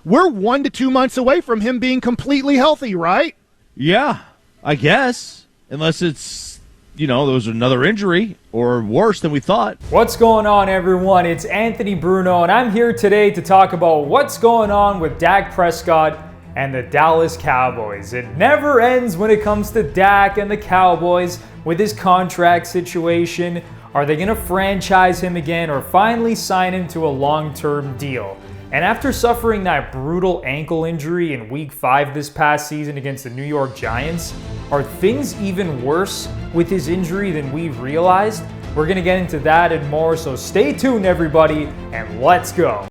we're 1 to 2 months away from him being completely healthy, right? Yeah, I guess. Unless it's, there was another injury or worse than we thought. What's going on, everyone? It's Anthony Bruno, and I'm here today to talk about what's going on with Dak Prescott and the Dallas Cowboys. It never ends when it comes to Dak and the Cowboys with his contract situation. Are they going to franchise him again or finally sign him to a long-term deal? And after suffering that brutal ankle injury in Week 5 this past season against the New York Giants, are things even worse with his injury than we realized? We're going to get into that and more, so stay tuned, everybody, and let's go.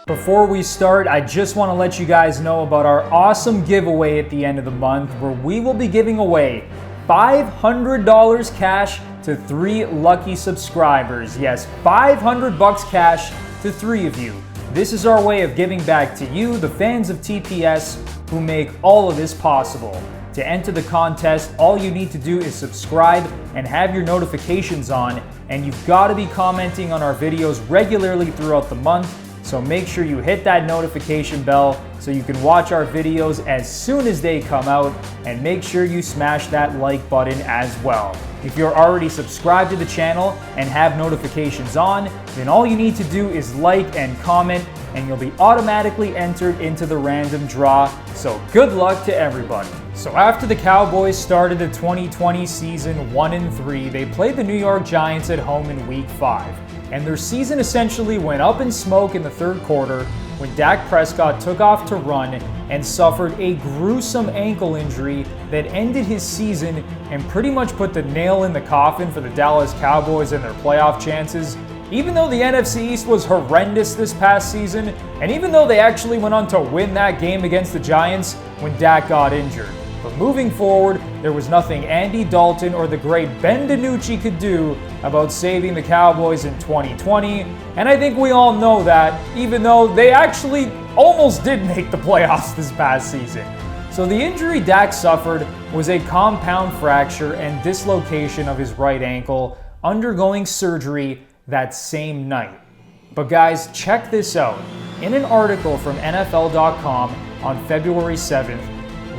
Before we start, I just want to let you guys know about our awesome giveaway at the end of the month, where we will be giving away $500 cash to 3 lucky subscribers. Yes, $500 cash to 3 of you. This is our way of giving back to you, the fans of TPS, who make all of this possible. To enter the contest, all you need to do is subscribe and have your notifications on, and you've got to be commenting on our videos regularly throughout the month. So make sure you hit that notification bell so you can watch our videos as soon as they come out, and make sure you smash that like button as well. If you're already subscribed to the channel and have notifications on, then all you need to do is like and comment, and you'll be automatically entered into the random draw. So good luck to everybody. So after the Cowboys started the 2020 season 1-3, they played the New York Giants at home in Week 5. And their season essentially went up in smoke in the third quarter when Dak Prescott took off to run and suffered a gruesome ankle injury that ended his season and pretty much put the nail in the coffin for the Dallas Cowboys and their playoff chances. Even though the NFC East was horrendous this past season, and even though they actually went on to win that game against the Giants when Dak got injured. But moving forward, there was nothing Andy Dalton or the great Ben DiNucci could do about saving the Cowboys in 2020, and I think we all know that, even though they actually almost did make the playoffs this past season. So the injury Dak suffered was a compound fracture and dislocation of his right ankle, undergoing surgery that same night. But guys, check this out. In an article from NFL.com on February 7th,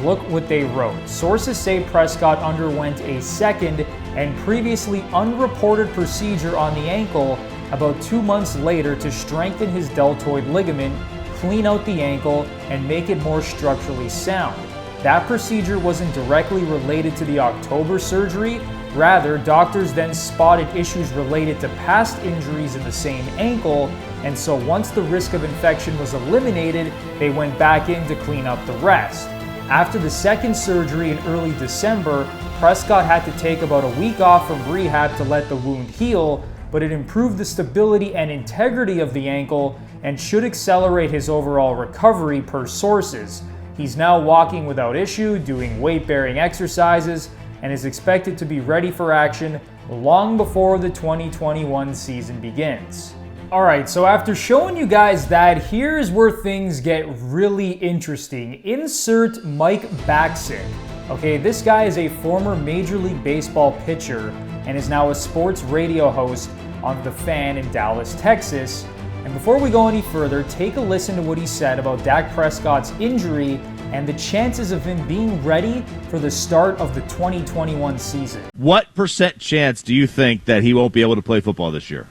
look what they wrote. Sources say Prescott underwent a second and previously unreported procedure on the ankle about 2 months later to strengthen his deltoid ligament, clean out the ankle, and make it more structurally sound. That procedure wasn't directly related to the October surgery. Rather, doctors then spotted issues related to past injuries in the same ankle, and so once the risk of infection was eliminated, they went back in to clean up the rest. After the second surgery in early December, Prescott had to take about a week off from rehab to let the wound heal, but it improved the stability and integrity of the ankle and should accelerate his overall recovery per sources. He's now walking without issue, doing weight-bearing exercises, and is expected to be ready for action long before the 2021 season begins. Alright, so after showing you guys that, here's where things get really interesting. Insert Mike Baksick. Okay, this guy is a former Major League Baseball pitcher and is now a sports radio host on The Fan in Dallas, Texas. And before we go any further, take a listen to what he said about Dak Prescott's injury and the chances of him being ready for the start of the 2021 season. What % chance do you think that he won't be able to play football this year?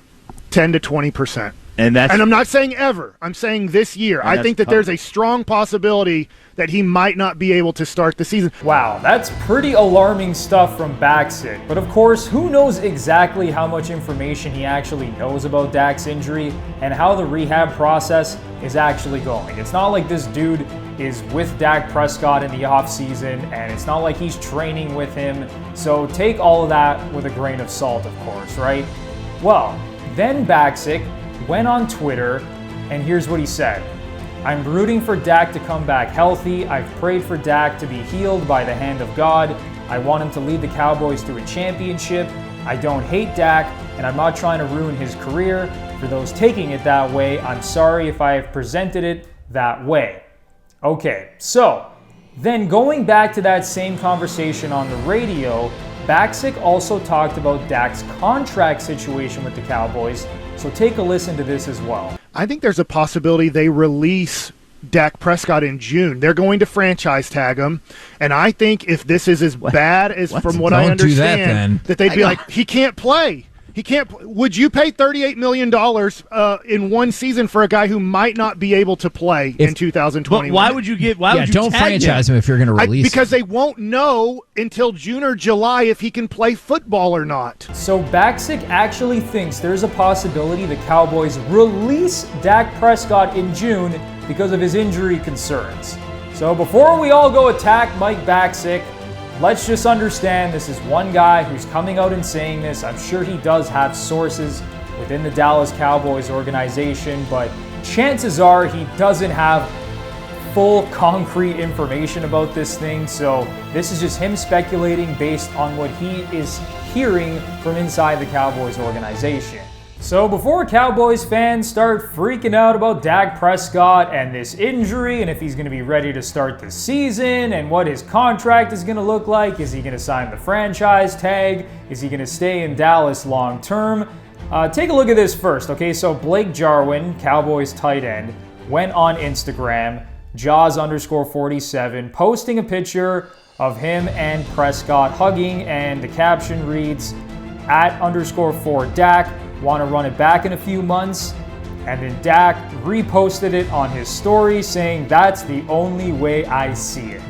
10 to 20%. And I'm not saying ever. I'm saying this year. I think that there's a strong possibility that he might not be able to start the season. Wow, that's pretty alarming stuff from Baksick. But of course, who knows exactly how much information he actually knows about Dak's injury and how the rehab process is actually going. It's not like this dude is with Dak Prescott in the offseason, and it's not like he's training with him. So take all of that with a grain of salt, of course, right? Well, then Baksick went on Twitter, and here's what he said. I'm rooting for Dak to come back healthy. I've prayed for Dak to be healed by the hand of God. I want him to lead the Cowboys to a championship. I don't hate Dak, and I'm not trying to ruin his career. For those taking it that way, I'm sorry if I have presented it that way. Okay, so then going back to that same conversation on the radio, Baksick also talked about Dak's contract situation with the Cowboys, so take a listen to this as well. I think there's a possibility they release Dak Prescott in June. They're going to franchise tag him, and I think if this is as bad as from what I understand, that they'd be like, he can't play. He can't. Would you pay $38 million in one season for a guy who might not be able to play in 2021? But why would you get? Why would you don't franchise him if you're going to release because they won't know until June or July if he can play football or not. So Baksick actually thinks there's a possibility the Cowboys release Dak Prescott in June because of his injury concerns. So before we all go attack Mike Baksick, let's just understand this is one guy who's coming out and saying this. I'm sure he does have sources within the Dallas Cowboys organization, but chances are he doesn't have full concrete information about this thing. So this is just him speculating based on what he is hearing from inside the Cowboys organization. So before Cowboys fans start freaking out about Dak Prescott and this injury and if he's going to be ready to start the season and what his contract is going to look like, is he going to sign the franchise tag? Is he going to stay in Dallas long term? Take a look at this first, okay? So Blake Jarwin, Cowboys tight end, went on Instagram, Jaws_47, posting a picture of him and Prescott hugging, and the caption reads, @_4Dak. Want to run it back in a few months? And then Dak reposted it on his story saying, that's the only way I see it.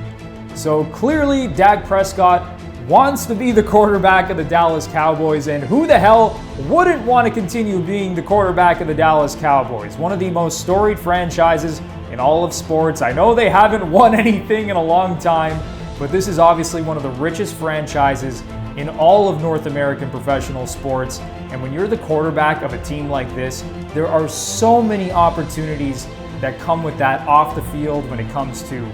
So clearly Dak Prescott wants to be the quarterback of the Dallas Cowboys, and who the hell wouldn't want to continue being the quarterback of the Dallas Cowboys? One of the most storied franchises in all of sports. I know they haven't won anything in a long time, but this is obviously one of the richest franchises in all of North American professional sports. And when you're the quarterback of a team like this, there are so many opportunities that come with that off the field when it comes to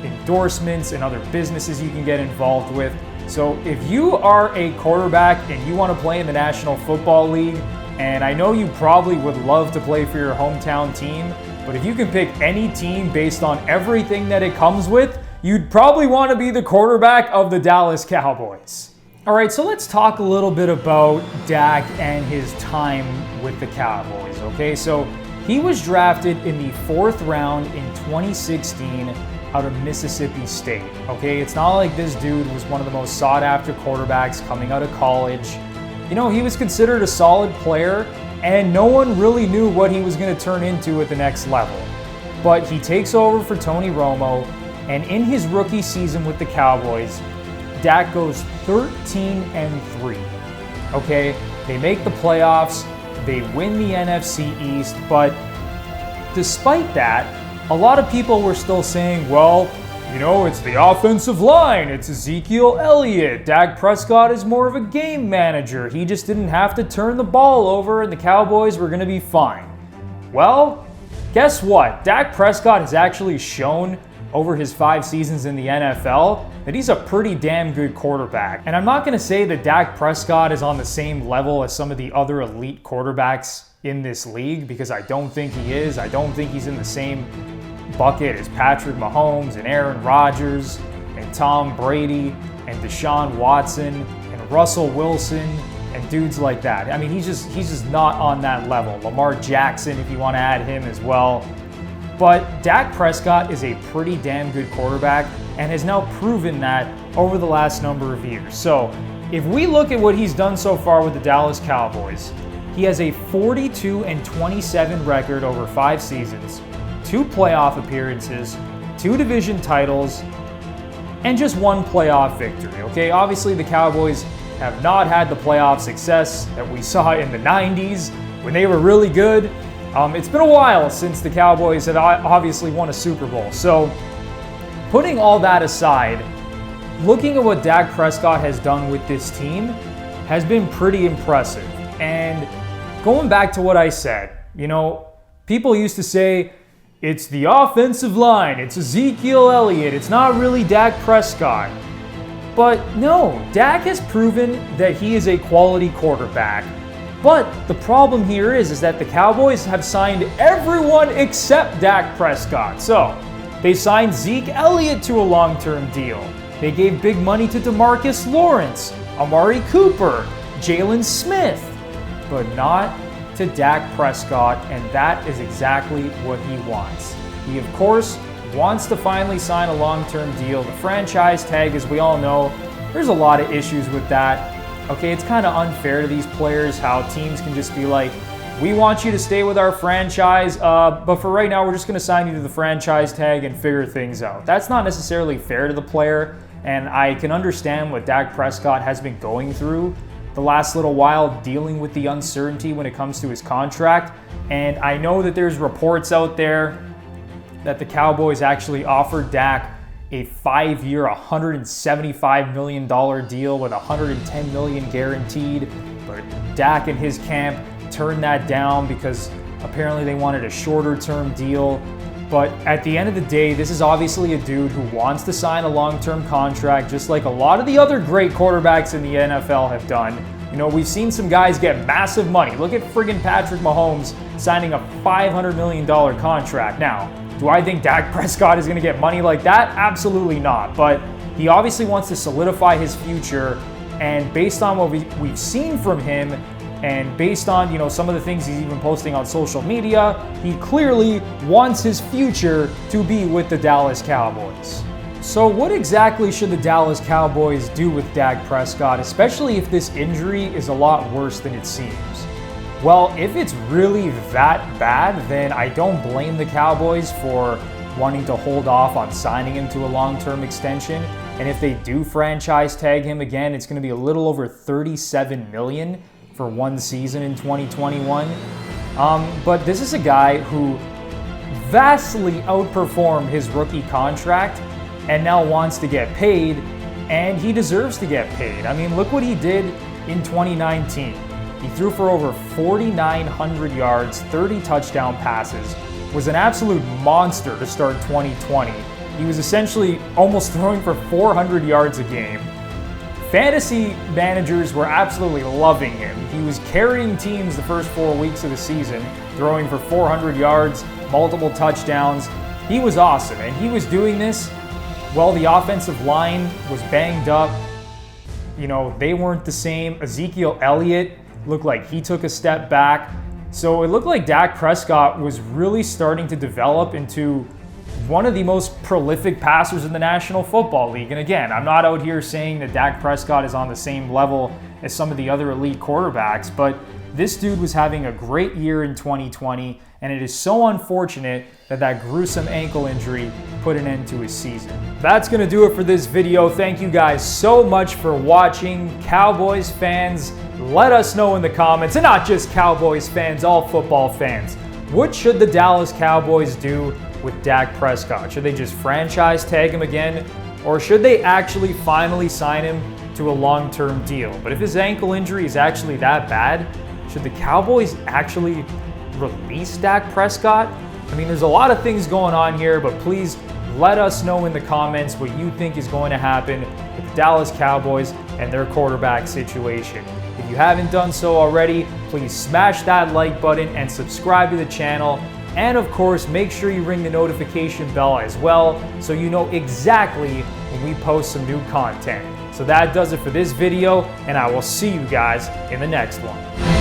endorsements and other businesses you can get involved with. So if you are a quarterback and you want to play in the National Football League, and I know you probably would love to play for your hometown team, but if you can pick any team based on everything that it comes with, you'd probably want to be the quarterback of the Dallas Cowboys. All right, so let's talk a little bit about Dak and his time with the Cowboys, okay? So he was drafted in the 4th round in 2016 out of Mississippi State, okay? It's not like this dude was one of the most sought-after quarterbacks coming out of college. You know, he was considered a solid player, and no one really knew what he was going to turn into at the next level. But he takes over for Tony Romo, and in his rookie season with the Cowboys, Dak goes 13-3, okay? They make the playoffs, they win the NFC East, but despite that, a lot of people were still saying, well, you know, it's the offensive line, it's Ezekiel Elliott, Dak Prescott is more of a game manager, he just didn't have to turn the ball over and the Cowboys were going to be fine. Well, guess what? Dak Prescott has actually shown over his 5 seasons in the NFL that he's a pretty damn good quarterback. And I'm not going to say that Dak Prescott is on the same level as some of the other elite quarterbacks in this league, because I don't think he is. I don't think he's in the same bucket as Patrick Mahomes and Aaron Rodgers and Tom Brady and Deshaun Watson and Russell Wilson and dudes like that. I mean, he's just not on that level. Lamar Jackson, if you want to add him as well. But Dak Prescott is a pretty damn good quarterback and has now proven that over the last number of years. So if we look at what he's done so far with the Dallas Cowboys, he has a 42-27 record over 5 seasons, 2 playoff appearances, 2 division titles, and just 1 playoff victory, okay? Obviously, the Cowboys have not had the playoff success that we saw in the 90s when they were really good. It's been a while since the Cowboys have obviously won a Super Bowl. So putting all that aside, looking at what Dak Prescott has done with this team has been pretty impressive. And going back to what I said, you know, people used to say, it's the offensive line, it's Ezekiel Elliott, it's not really Dak Prescott. But no, Dak has proven that he is a quality quarterback. But the problem here is that the Cowboys have signed everyone except Dak Prescott. So they signed Zeke Elliott to a long-term deal. They gave big money to DeMarcus Lawrence. Amari Cooper, Jalen Smith, but not to Dak Prescott, and that is exactly what he wants. He, of course, wants to finally sign a long-term deal. The franchise tag, as we all know, there's a lot of issues with that. Okay, it's kind of unfair to these players how teams can just be like, we want you to stay with our franchise, but for right now, we're just going to sign you to the franchise tag and figure things out. That's not necessarily fair to the player, and I can understand what Dak Prescott has been going through the last little while, dealing with the uncertainty when it comes to his contract. And I know that there's reports out there that the Cowboys actually offered Dak a 5-year, $175 million deal with $110 million guaranteed, but Dak and his camp turned that down because apparently they wanted a shorter-term deal. But at the end of the day, this is obviously a dude who wants to sign a long-term contract, just like a lot of the other great quarterbacks in the NFL have done. You know, we've seen some guys get massive money. Look at friggin' Patrick Mahomes signing a $500 million contract. Now, do I think Dak Prescott is going to get money like that? Absolutely not. But he obviously wants to solidify his future, and based on what we've seen from him, and based on, you know, some of the things he's even posting on social media, he clearly wants his future to be with the Dallas Cowboys. So what exactly should the Dallas Cowboys do with Dak Prescott, especially if this injury is a lot worse than it seems? Well, if it's really that bad, then I don't blame the Cowboys for wanting to hold off on signing him to a long-term extension. And if they do franchise tag him again, it's going to be a little over $37 million for one season in 2021. But this is a guy who vastly outperformed his rookie contract and now wants to get paid, and he deserves to get paid. I mean, look what he did in 2019. He threw for over 4,900 yards, 30 touchdown passes, was an absolute monster to start 2020. He was essentially almost throwing for 400 yards a game. Fantasy managers were absolutely loving him. He was carrying teams the first 4 weeks of the season, throwing for 400 yards, multiple touchdowns. He was awesome, and he was doing this while the offensive line was banged up. You know, they weren't the same. Ezekiel Elliott looked like he took a step back. So it looked like Dak Prescott was really starting to develop into one of the most prolific passers in the National Football League. And again, I'm not out here saying that Dak Prescott is on the same level as some of the other elite quarterbacks, but this dude was having a great year in 2020, and it is so unfortunate that that gruesome ankle injury put an end to his season. That's going to do it for this video. Thank you guys so much for watching. Cowboys fans, let us know in the comments, and not just Cowboys fans, all football fans. What should the Dallas Cowboys do with Dak Prescott? Should they just franchise tag him again, or should they actually finally sign him to a long-term deal? But if his ankle injury is actually that bad, should the Cowboys actually release Dak Prescott? I mean, there's a lot of things going on here, but please let us know in the comments what you think is going to happen with the Dallas Cowboys and their quarterback situation. If you haven't done so already, please smash that like button and subscribe to the channel. And of course, make sure you ring the notification bell as well so you know exactly when we post some new content. So that does it for this video, and I will see you guys in the next one.